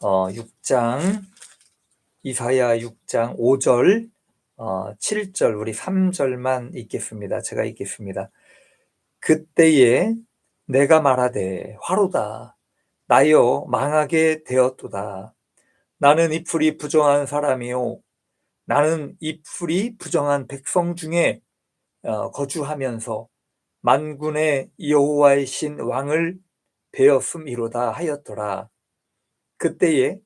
6장 이사야 6장 5절 7절 우리 3절만 읽겠습니다. 제가 읽겠습니다. 그때에 내가 말하되 화로다 나여 망하게 되었도다. 나는 이 풀이 부정한 사람이요 나는 이 풀이 부정한 백성 중에 거주하면서 만군의 여호와의 신 왕을 베었음이로다 하였더라. 그때에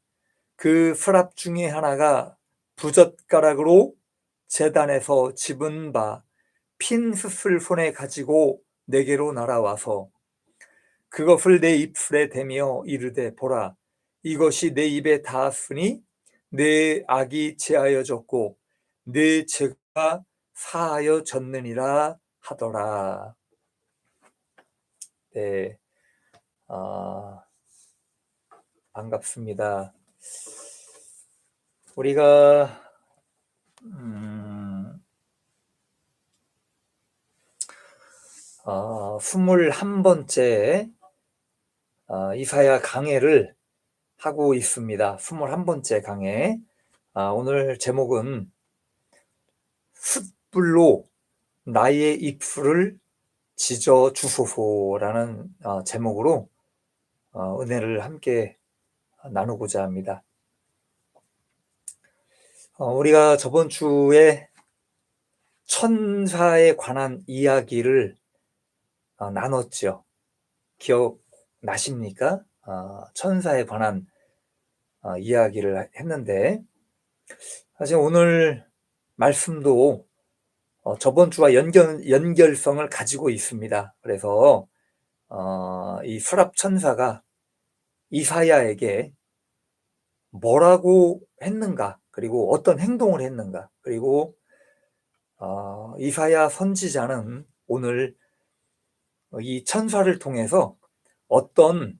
그 서랍 중에 하나가 부젓가락으로 제단에서 집은 바 핀 숯을 손에 가지고 내게로 날아와서 그것을 내 입술에 대며 이르되 보라 이것이 내 입에 닿았으니 내 악이 제하여졌고 내 죄가 사하여졌느니라 하더라. 네, 반갑습니다. 우리가 21번째 이사야 강해를 하고 있습니다. 21번째 강해. 오늘 제목은 숯불로 나의 입술을 지져 주소서라는 제목으로 은혜를 함께 나누고자 합니다. 우리가 저번 주에 천사에 관한 이야기를 나눴죠. 기억나십니까? 천사에 관한 이야기를 했는데 사실 오늘 말씀도 저번 주와 연결성을 가지고 있습니다. 그래서 이 서랍 천사가 이사야에게 뭐라고 했는가, 그리고 어떤 행동을 했는가, 그리고 이사야 선지자는 오늘 이 천사를 통해서 어떤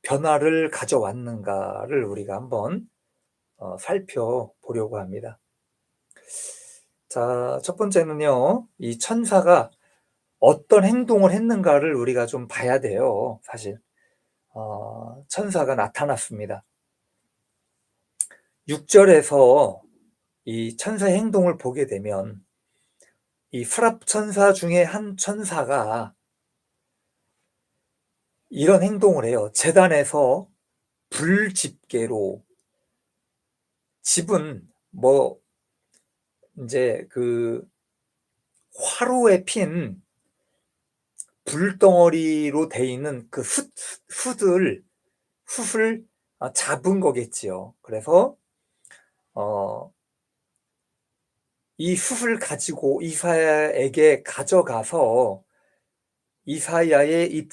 변화를 가져왔는가를 우리가 한번 살펴보려고 합니다. 자, 첫 번째는요, 이 천사가 어떤 행동을 했는가를 우리가 좀 봐야 돼요. 사실 천사가 나타났습니다. 6절에서 이 천사의 행동을 보게 되면 이 서랍 천사 중에 한 천사가 이런 행동을 해요. 제단에서 불집게로, 집은 이제 그 화로에 핀 불덩어리로 돼 있는 그 숯을 잡은 거겠지요. 그래서 이 숯을 가지고 이사야에게 가져가서 이사야의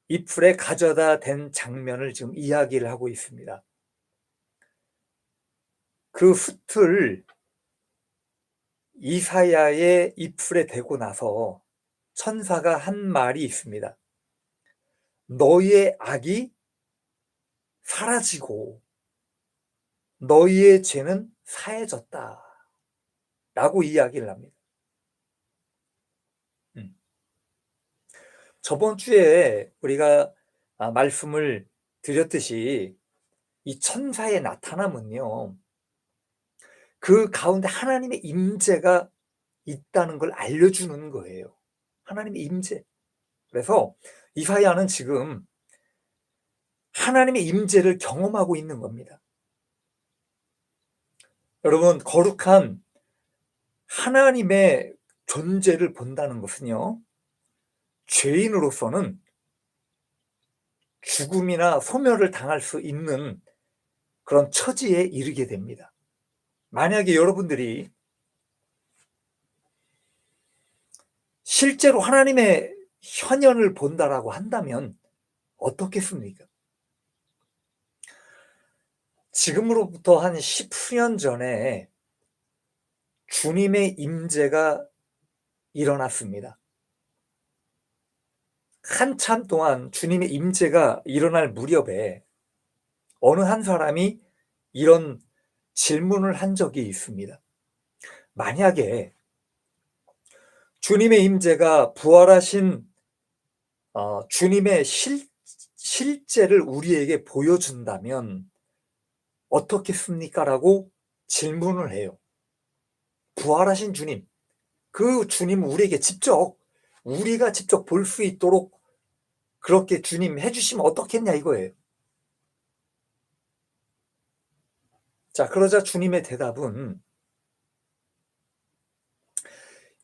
입술에 가져다 댄 장면을 지금 이야기를 하고 있습니다. 그 숯을 이사야의 입술에 대고 나서 천사가 한 말이 있습니다. 너희의 악이 사라지고 너희의 죄는 사해졌다 라고 이야기를 합니다. 저번 주에 우리가 말씀을 드렸듯이 이 천사의 나타남은요, 그 가운데 하나님의 임재가 있다는 걸 알려주는 거예요. 하나님의 임재. 그래서 이사야는 지금 하나님의 임재를 경험하고 있는 겁니다. 여러분, 거룩한 하나님의 존재를 본다는 것은요, 죄인으로서는 죽음이나 소멸을 당할 수 있는 그런 처지에 이르게 됩니다. 만약에 여러분들이 실제로 하나님의 현현을 본다라고 한다면 어떻겠습니까? 지금으로부터 한 10수년 전에 주님의 임재가 일어났습니다. 한참 동안 주님의 임재가 일어날 무렵에 어느 한 사람이 이런 질문을 한 적이 있습니다. 만약에 주님의 임재가 부활하신 주님의 실제를 우리에게 보여준다면 어떻겠습니까? 라고 질문을 해요. 부활하신 주님, 그 주님 우리에게 우리가 직접 볼 수 있도록 그렇게 주님 해주시면 어떻겠냐 이거예요. 자, 그러자 주님의 대답은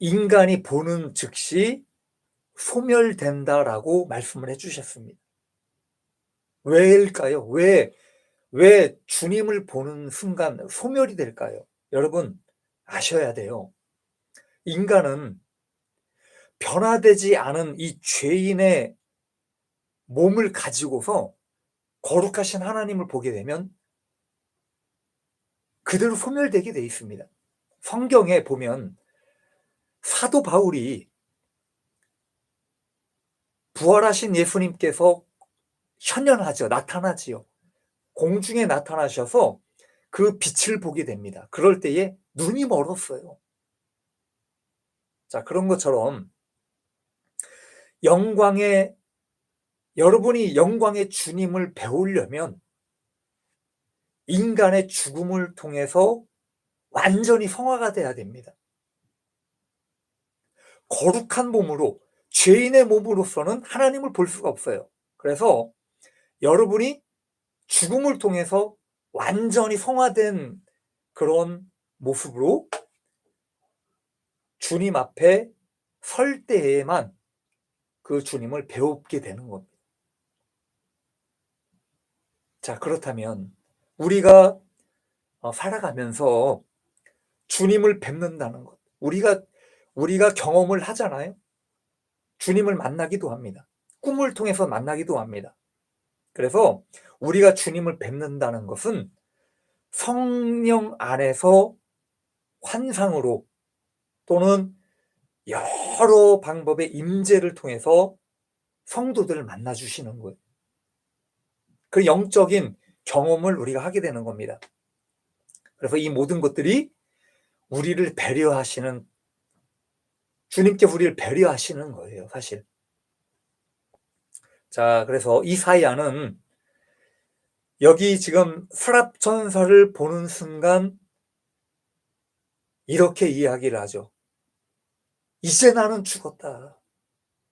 인간이 보는 즉시 소멸된다라고 말씀을 해주셨습니다. 왜일까요? 왜 주님을 보는 순간 소멸이 될까요? 여러분 아셔야 돼요. 인간은 변화되지 않은 이 죄인의 몸을 가지고서 거룩하신 하나님을 보게 되면 그대로 소멸되게 돼 있습니다. 성경에 보면 사도 바울이 부활하신 예수님께서 현현하죠. 나타나지요. 공중에 나타나셔서 그 빛을 보게 됩니다. 그럴 때에 눈이 멀었어요. 자, 그런 것처럼 여러분이 영광의 주님을 배우려면 인간의 죽음을 통해서 완전히 성화가 돼야 됩니다. 거룩한 몸으로, 죄인의 몸으로서는 하나님을 볼 수가 없어요. 그래서 여러분이 죽음을 통해서 완전히 성화된 그런 모습으로 주님 앞에 설 때에만 그 주님을 배우게 되는 겁니다. 자, 그렇다면 우리가 살아가면서 주님을 뵙는다는 것, 우리가 경험을 하잖아요. 주님을 만나기도 합니다. 꿈을 통해서 만나기도 합니다. 그래서 우리가 주님을 뵙는다는 것은 성령 안에서 환상으로 또는 여러 방법의 임재를 통해서 성도들을 만나 주시는 거예요. 그 영적인 경험을 우리가 하게 되는 겁니다. 그래서 이 모든 것들이 우리를 배려하시는, 주님께 우리를 배려하시는 거예요, 사실. 자, 그래서 이사야는 여기 지금 수랍천사를 보는 순간 이렇게 이야기를 하죠. 이제 나는 죽었다.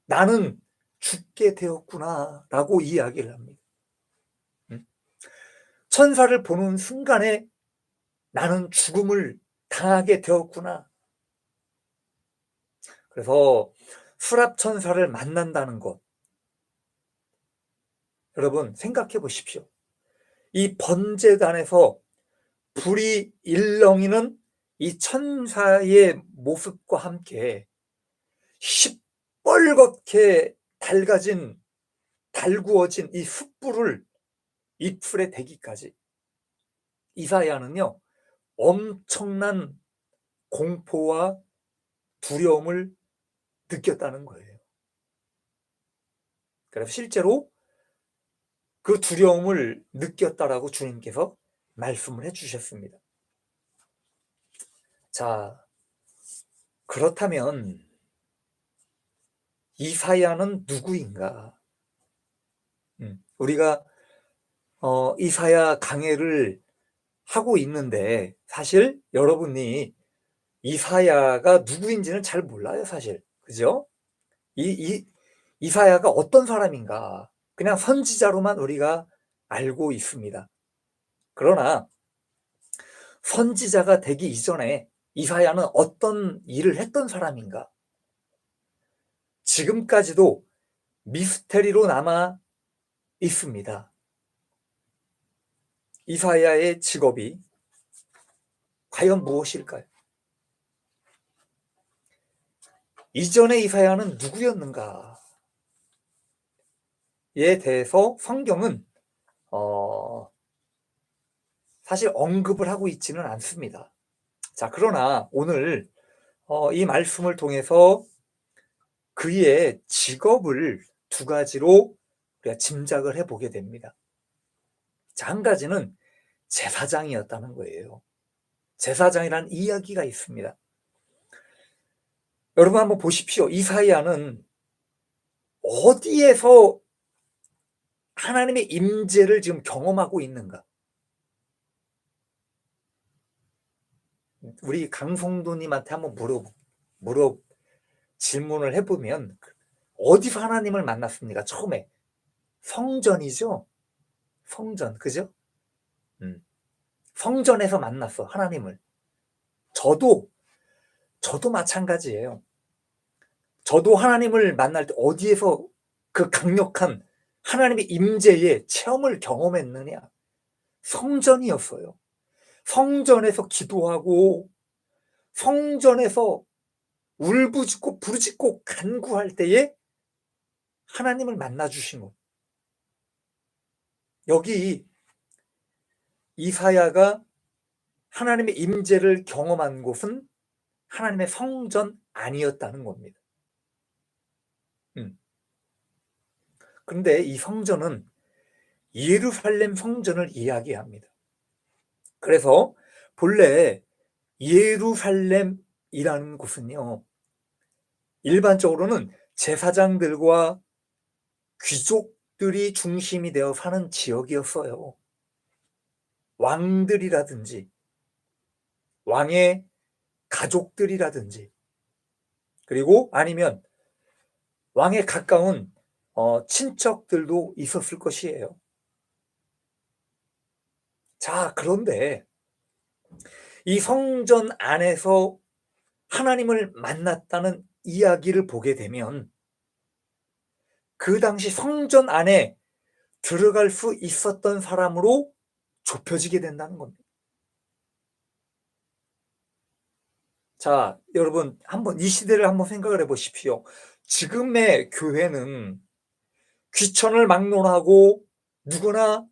나는 죽게 되었구나 라고 이야기를 합니다. 천사를 보는 순간에 나는 죽음을 당하게 되었구나. 그래서 수랍천사를 만난다는 것, 여러분 생각해 보십시오. 이 번제단에서 불이 일렁이는 이 천사의 모습과 함께 시뻘겋게 달구어진 이 숯불을 이 풀에 대기까지 이사야는요 엄청난 공포와 두려움을 느꼈다는 거예요. 그래서 실제로 그 두려움을 느꼈다라고 주님께서 말씀을 해주셨습니다. 자, 그렇다면 이사야는 누구인가? 우리가 이사야 강해를 하고 있는데 사실 여러분이 이사야가 누구인지는 잘 몰라요, 사실. 그죠? 이사야가 어떤 사람인가? 그냥 선지자로만 우리가 알고 있습니다. 그러나 선지자가 되기 이전에 이사야는 어떤 일을 했던 사람인가? 지금까지도 미스테리로 남아 있습니다. 이사야의 직업이 과연 무엇일까요? 이전의 이사야는 누구였는가에 대해서 성경은 사실 언급을 하고 있지는 않습니다. 자, 그러나 오늘 이 말씀을 통해서 그의 직업을 두 가지로 우리가 짐작을 해보게 됩니다. 자, 한 가지는 제사장이었다는 거예요. 제사장이라는 이야기가 있습니다. 여러분 한번 보십시오. 이사야는 어디에서 하나님의 임재를 지금 경험하고 있는가? 우리 강성도님한테 한번 물어 질문을 해보면 어디서 하나님을 만났습니까? 처음에 성전이죠. 성전, 그죠? 성전에서 만났어, 하나님을. 저도 마찬가지예요. 저도 하나님을 만날 때 어디에서 그 강력한 하나님의 임재의 체험을 경험했느냐? 성전이었어요. 성전에서 기도하고 성전에서 울부짖고 부르짖고 간구할 때에 하나님을 만나 주신 것. 여기 이사야가 하나님의 임재를 경험한 곳은 하나님의 성전 아니었다는 겁니다. 그런데 이 성전은 예루살렘 성전을 이야기합니다. 그래서 본래 예루살렘이라는 곳은요, 일반적으로는 제사장들과 귀족들이 중심이 되어 사는 지역이었어요. 왕들이라든지 왕의 가족들이라든지, 그리고 아니면 왕에 가까운 친척들도 있었을 것이에요. 자, 그런데 이 성전 안에서 하나님을 만났다는 이야기를 보게 되면 그 당시 성전 안에 들어갈 수 있었던 사람으로 좁혀지게 된다는 겁니다. 자, 여러분 한번 이 시대를 한번 생각을 해보십시오. 지금의 교회는 귀천을 막론하고 누구나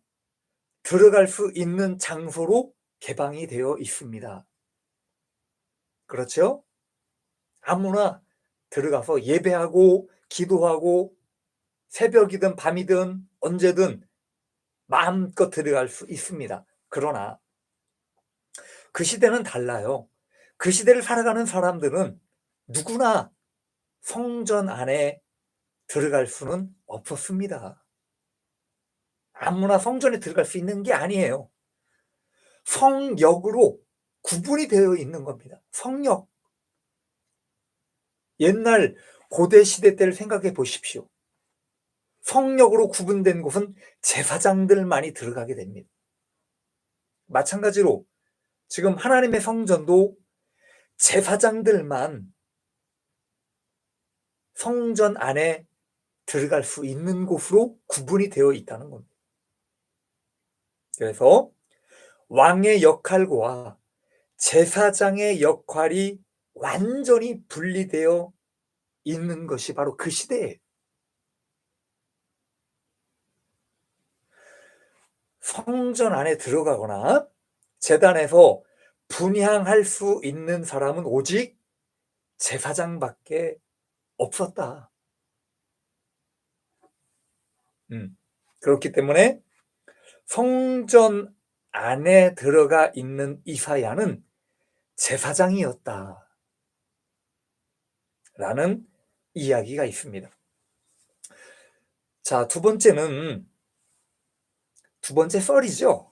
들어갈 수 있는 장소로 개방이 되어 있습니다. 그렇죠? 아무나 들어가서 예배하고 기도하고 새벽이든 밤이든 언제든 마음껏 들어갈 수 있습니다. 그러나 그 시대는 달라요. 그 시대를 살아가는 사람들은 누구나 성전 안에 들어갈 수는 없었습니다. 아무나 성전에 들어갈 수 있는 게 아니에요. 성역으로 구분이 되어 있는 겁니다. 성역. 옛날 고대 시대 때를 생각해 보십시오. 성역으로 구분된 곳은 제사장들만이 들어가게 됩니다. 마찬가지로 지금 하나님의 성전도 제사장들만 성전 안에 들어갈 수 있는 곳으로 구분이 되어 있다는 겁니다. 그래서 왕의 역할과 제사장의 역할이 완전히 분리되어 있는 것이 바로 그 시대예요. 성전 안에 들어가거나 제단에서 분향할 수 있는 사람은 오직 제사장밖에 없었다. 그렇기 때문에 성전 안에 들어가 있는 이사야는 제사장이었다 라는 이야기가 있습니다. 자, 두 번째 썰이죠.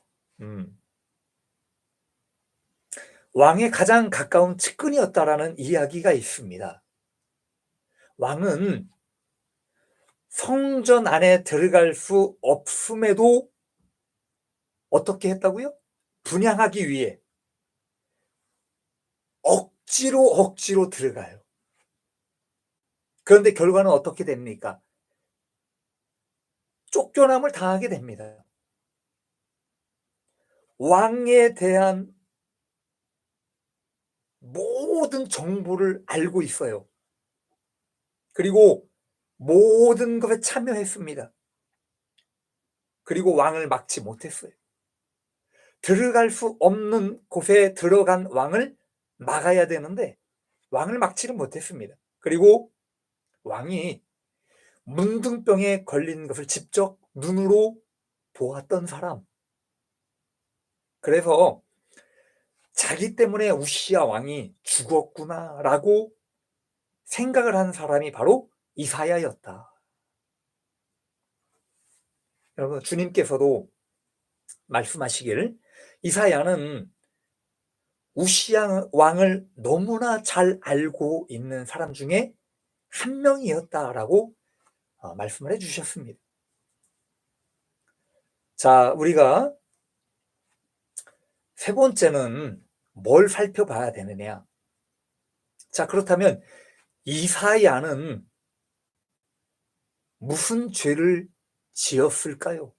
왕의 가장 가까운 측근이었다라는 이야기가 있습니다. 왕은 성전 안에 들어갈 수 없음에도 어떻게 했다고요? 분향하기 위해 억지로 들어가요. 그런데 결과는 어떻게 됩니까? 쫓겨남을 당하게 됩니다. 왕에 대한 모든 정보를 알고 있어요. 그리고 모든 것에 참여했습니다. 그리고 왕을 막지 못했어요. 들어갈 수 없는 곳에 들어간 왕을 막아야 되는데 왕을 막지를 못했습니다. 그리고 왕이 문둥병에 걸린 것을 직접 눈으로 보았던 사람. 그래서 자기 때문에 우시야 왕이 죽었구나라고 생각을 한 사람이 바로 이사야였다. 여러분, 주님께서도 말씀하시기를 이사야는 우시야 왕을 너무나 잘 알고 있는 사람 중에 한 명이었다라고 말씀을 해주셨습니다. 자, 우리가 세 번째는 뭘 살펴봐야 되느냐? 자, 그렇다면 이사야는 무슨 죄를 지었을까요?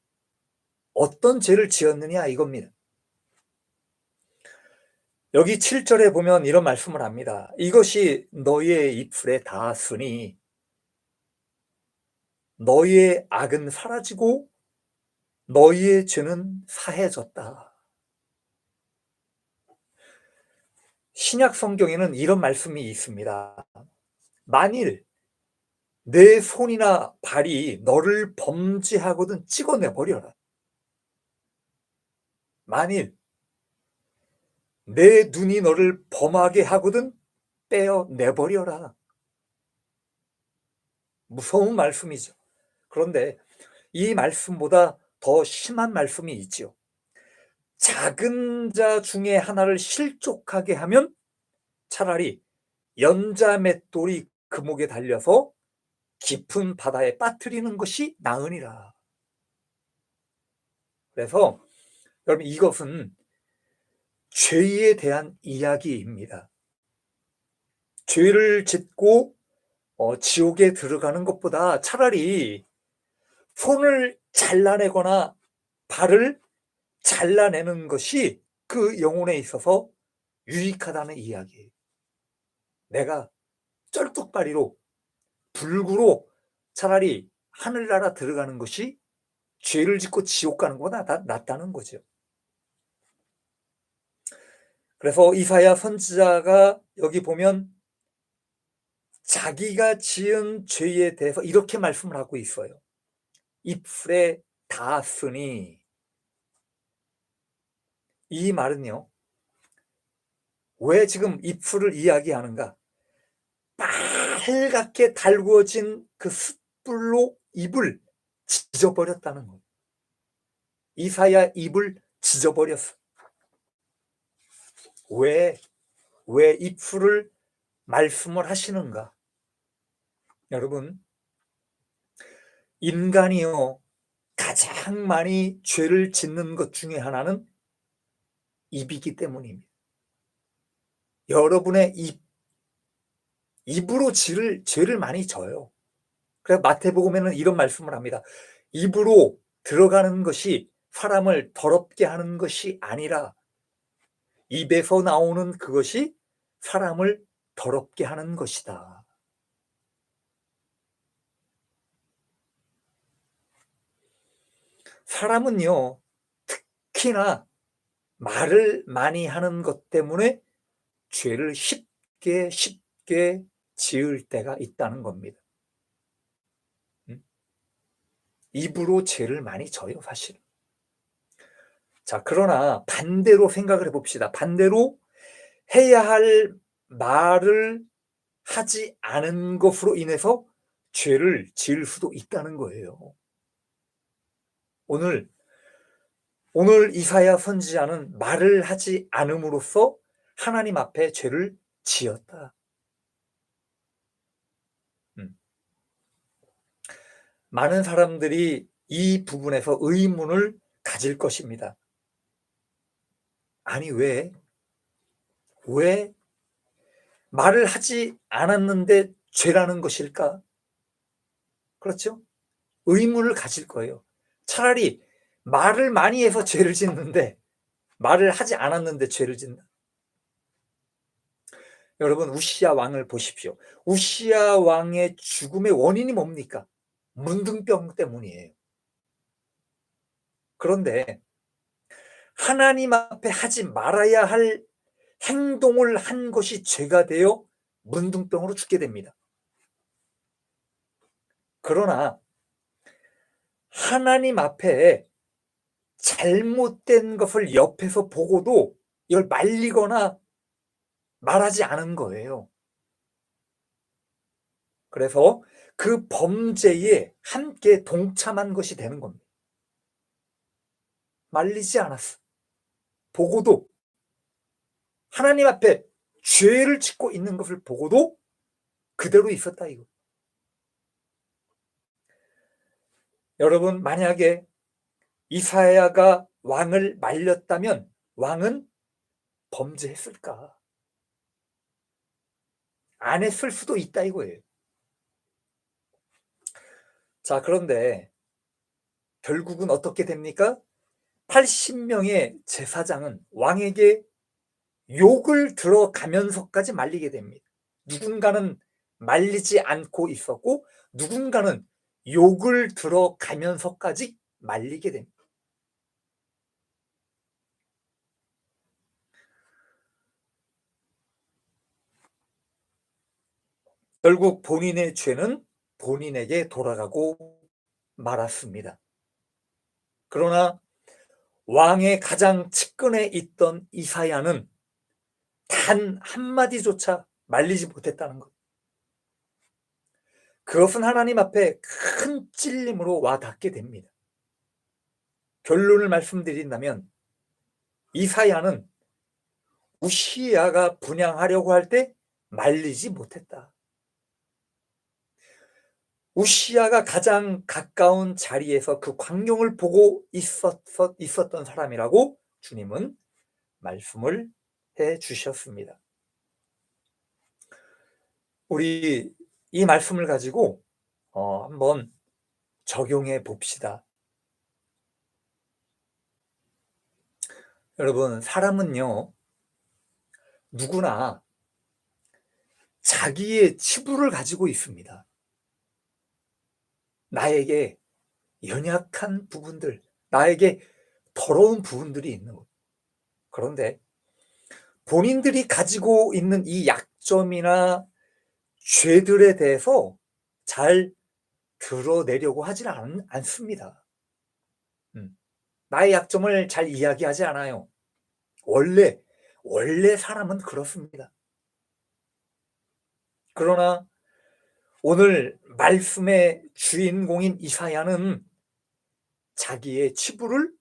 어떤 죄를 지었느냐 이겁니다. 여기 7절에 보면 이런 말씀을 합니다. 이것이 너희의 입술에 닿았으니 너희의 악은 사라지고 너희의 죄는 사해졌다. 신약 성경에는 이런 말씀이 있습니다. 만일 내 손이나 발이 너를 범죄하거든 찍어내버려라. 만일 내 눈이 너를 범하게 하거든 떼어내버려라. 무서운 말씀이죠. 그런데 이 말씀보다 더 심한 말씀이 있죠. 작은 자 중에 하나를 실족하게 하면 차라리 연자맷돌이 그 목에 달려서 깊은 바다에 빠뜨리는 것이 나으니라. 그래서 여러분, 이것은 죄에 대한 이야기입니다. 죄를 짓고 지옥에 들어가는 것보다 차라리 손을 잘라내거나 발을 잘라내는 것이 그 영혼에 있어서 유익하다는 이야기예요. 내가 쩔뚝발이로 불구로 차라리 하늘나라 들어가는 것이 죄를 짓고 지옥 가는 것보다 낫다는 거죠. 그래서 이사야 선지자가 여기 보면 자기가 지은 죄에 대해서 이렇게 말씀을 하고 있어요. 입술에 닿았으니. 이 말은요, 왜 지금 입술을 이야기하는가? 빨갛게 달구어진 그 숯불로 입을 지져버렸다는 거예요. 이사야 입을 지져버렸어. 왜 입술을 말씀을 하시는가? 여러분, 인간이요, 가장 많이 죄를 짓는 것 중에 하나는 입이기 때문입니다. 여러분의 입으로 죄를 많이 져요. 그래서 마태복음에는 이런 말씀을 합니다. 입으로 들어가는 것이 사람을 더럽게 하는 것이 아니라 입에서 나오는 그것이 사람을 더럽게 하는 것이다. 사람은요, 특히나 말을 많이 하는 것 때문에 죄를 쉽게 지을 때가 있다는 겁니다. 입으로 죄를 많이 져요, 사실. 자, 그러나 반대로 생각을 해봅시다. 반대로 해야 할 말을 하지 않은 것으로 인해서 죄를 지을 수도 있다는 거예요. 오늘 이사야 선지자는 말을 하지 않음으로써 하나님 앞에 죄를 지었다. 많은 사람들이 이 부분에서 의문을 가질 것입니다. 아니, 왜 말을 하지 않았는데 죄라는 것일까? 그렇죠? 의문을 가질 거예요. 차라리 말을 많이 해서 죄를 짓는데 말을 하지 않았는데 죄를 짓는다. 여러분, 우시야 왕을 보십시오. 우시야 왕의 죽음의 원인이 뭡니까? 문둥병 때문이에요. 그런데 하나님 앞에 하지 말아야 할 행동을 한 것이 죄가 되어 문둥병으로 죽게 됩니다. 그러나 하나님 앞에 잘못된 것을 옆에서 보고도 이걸 말리거나 말하지 않은 거예요. 그래서 그 범죄에 함께 동참한 것이 되는 겁니다. 말리지 않았어. 보고도 하나님 앞에 죄를 짓고 있는 것을 보고도 그대로 있었다 이거. 여러분, 만약에 이사야가 왕을 말렸다면 왕은 범죄했을까? 안 했을 수도 있다 이거예요. 자, 그런데 결국은 어떻게 됩니까? 80명의 제사장은 왕에게 욕을 들어가면서까지 말리게 됩니다. 누군가는 말리지 않고 있었고 누군가는 욕을 들어가면서까지 말리게 됩니다. 결국 본인의 죄는 본인에게 돌아가고 말았습니다. 그러나 왕의 가장 측근에 있던 이사야는 단 한마디조차 말리지 못했다는 것. 그것은 하나님 앞에 큰 찔림으로 와 닿게 됩니다. 결론을 말씀드린다면 이사야는 우시야가 분향하려고 할 때 말리지 못했다. 우시야가 가장 가까운 자리에서 그 광경을 보고 있었던 사람이라고 주님은 말씀을 해 주셨습니다. 우리 이 말씀을 가지고 한번 적용해 봅시다. 여러분, 사람은요, 누구나 자기의 치부를 가지고 있습니다. 나에게 연약한 부분들, 나에게 더러운 부분들이 있는 것. 그런데 본인들이 가지고 있는 이 약점이나 죄들에 대해서 잘 드러내려고 하지 않습니다. 나의 약점을 잘 이야기하지 않아요. 원래 사람은 그렇습니다. 그러나 오늘 말씀의 주인공인 이사야는 자기의 치부를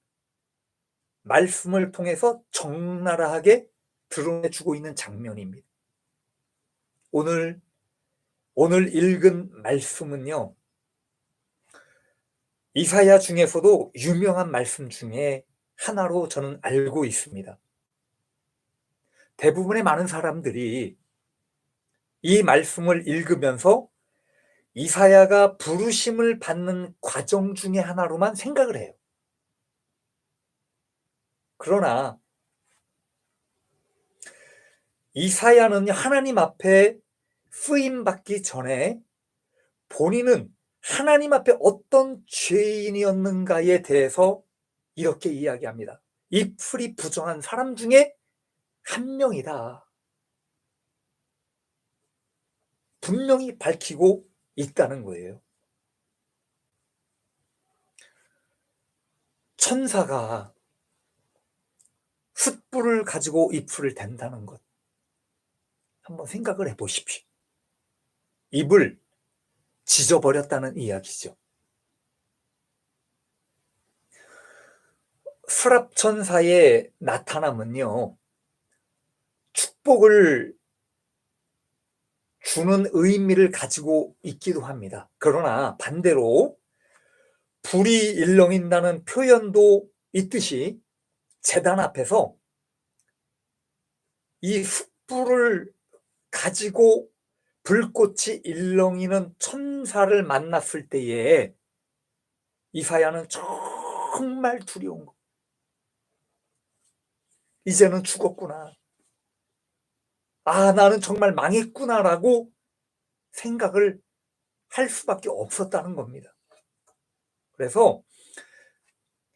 말씀을 통해서 적나라하게 드러내주고 있는 장면입니다. 오늘 읽은 말씀은요, 이사야 중에서도 유명한 말씀 중에 하나로 저는 알고 있습니다. 대부분의 많은 사람들이 이 말씀을 읽으면서 이사야가 부르심을 받는 과정 중에 하나로만 생각을 해요. 그러나 이사야는 하나님 앞에 쓰임받기 전에 본인은 하나님 앞에 어떤 죄인이었는가에 대해서 이렇게 이야기합니다. 이 풀이 부정한 사람 중에 한 명이다. 분명히 밝히고 있다는 거예요. 천사가 숯불을 가지고 이 풀을 댄다는 것, 한번 생각을 해보십시오. 입을 지져버렸다는 이야기죠. 수랍천사의 나타남은요, 축복을 주는 의미를 가지고 있기도 합니다. 그러나 반대로 불이 일렁인다는 표현도 있듯이 제단 앞에서 이 숯불을 가지고 불꽃이 일렁이는 천사를 만났을 때에 이사야는 정말 두려운 거. 이제는 죽었구나. 나는 정말 망했구나라고 생각을 할 수밖에 없었다는 겁니다. 그래서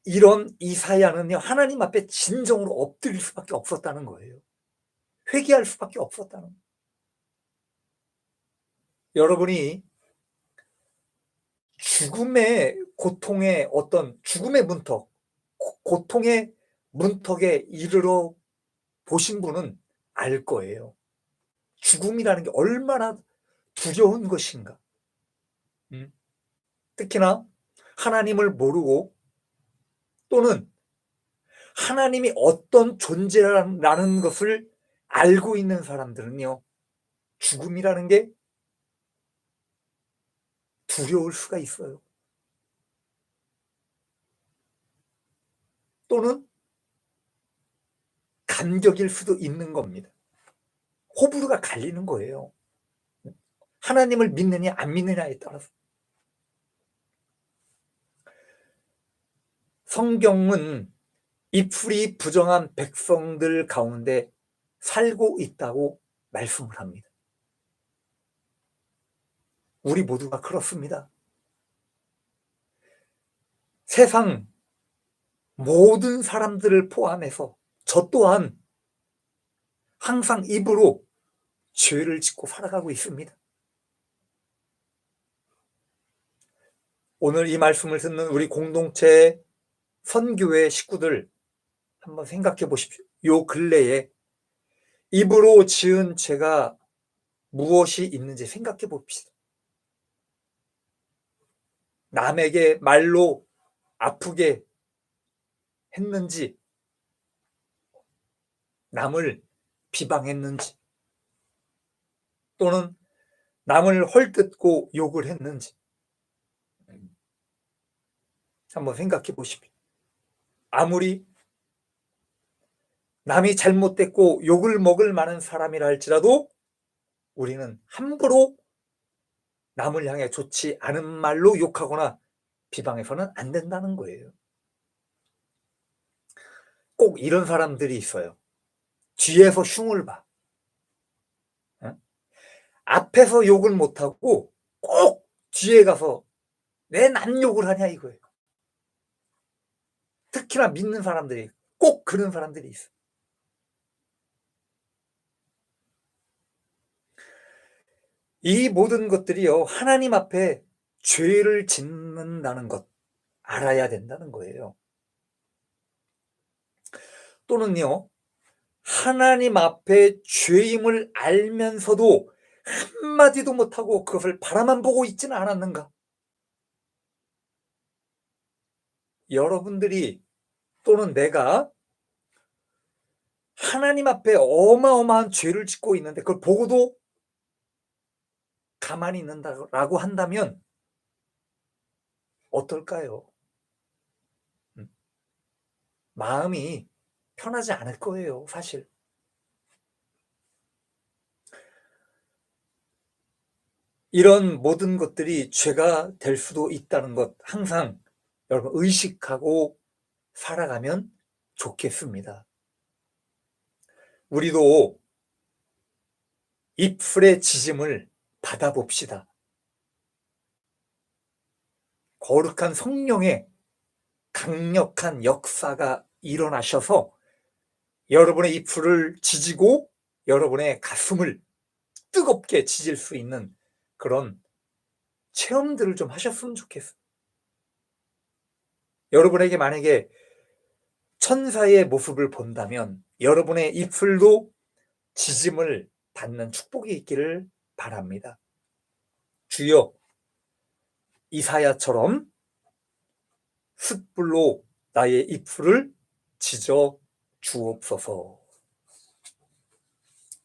이런 이사야는요, 하나님 앞에 진정으로 엎드릴 수밖에 없었다는 거예요. 회개할 수밖에 없었다는 거예요. 여러분이 죽음의 고통의 어떤 죽음의 문턱, 고통의 문턱에 이르러 보신 분은 알 거예요. 죽음이라는 게 얼마나 두려운 것인가. 특히나 하나님을 모르고 또는 하나님이 어떤 존재라는 것을 알고 있는 사람들은요, 죽음이라는 게 두려울 수가 있어요. 또는 감격일 수도 있는 겁니다. 호불호가 갈리는 거예요. 하나님을 믿느냐 안 믿느냐에 따라서. 성경은 이 풀이 부정한 백성들 가운데 살고 있다고 말씀을 합니다. 우리 모두가 그렇습니다. 세상 모든 사람들을 포함해서 저 또한 항상 입으로 죄를 짓고 살아가고 있습니다. 오늘 이 말씀을 듣는 우리 공동체 선교회 식구들 한번 생각해 보십시오. 요 근래에 입으로 지은 죄가 무엇이 있는지 생각해 봅시다. 남에게 말로 아프게 했는지, 남을 비방했는지, 또는 남을 헐뜯고 욕을 했는지 한번 생각해 보십시오. 아무리 남이 잘못됐고 욕을 먹을 만한 사람이라 할지라도 우리는 함부로 남을 향해 좋지 않은 말로 욕하거나 비방해서는 안 된다는 거예요. 꼭 이런 사람들이 있어요. 뒤에서 흉을 봐. 앞에서 욕을 못하고 꼭 뒤에 가서 왜 남 욕을 하냐 이거예요. 특히나 믿는 사람들이 꼭 그런 사람들이 있어요. 이 모든 것들이요, 하나님 앞에 죄를 짓는다는 것 알아야 된다는 거예요. 또는요, 하나님 앞에 죄임을 알면서도 한마디도 못하고 그것을 바라만 보고 있지는 않았는가? 여러분들이 또는 내가 하나님 앞에 어마어마한 죄를 짓고 있는데 그걸 보고도 가만히 있는다라고 한다면 어떨까요? 마음이 편하지 않을 거예요, 사실. 이런 모든 것들이 죄가 될 수도 있다는 것 항상 여러분 의식하고 살아가면 좋겠습니다. 우리도 입술의 지짐을 받아봅시다. 거룩한 성령의 강력한 역사가 일어나셔서 여러분의 입술을 지지고 여러분의 가슴을 뜨겁게 지질 수 있는 그런 체험들을 좀 하셨으면 좋겠어요. 여러분에게 만약에 천사의 모습을 본다면 여러분의 입술도 지짐을 받는 축복이 있기를 바랍니다. 주여, 이사야처럼 숯불로 나의 입술을 지져 주옵소서.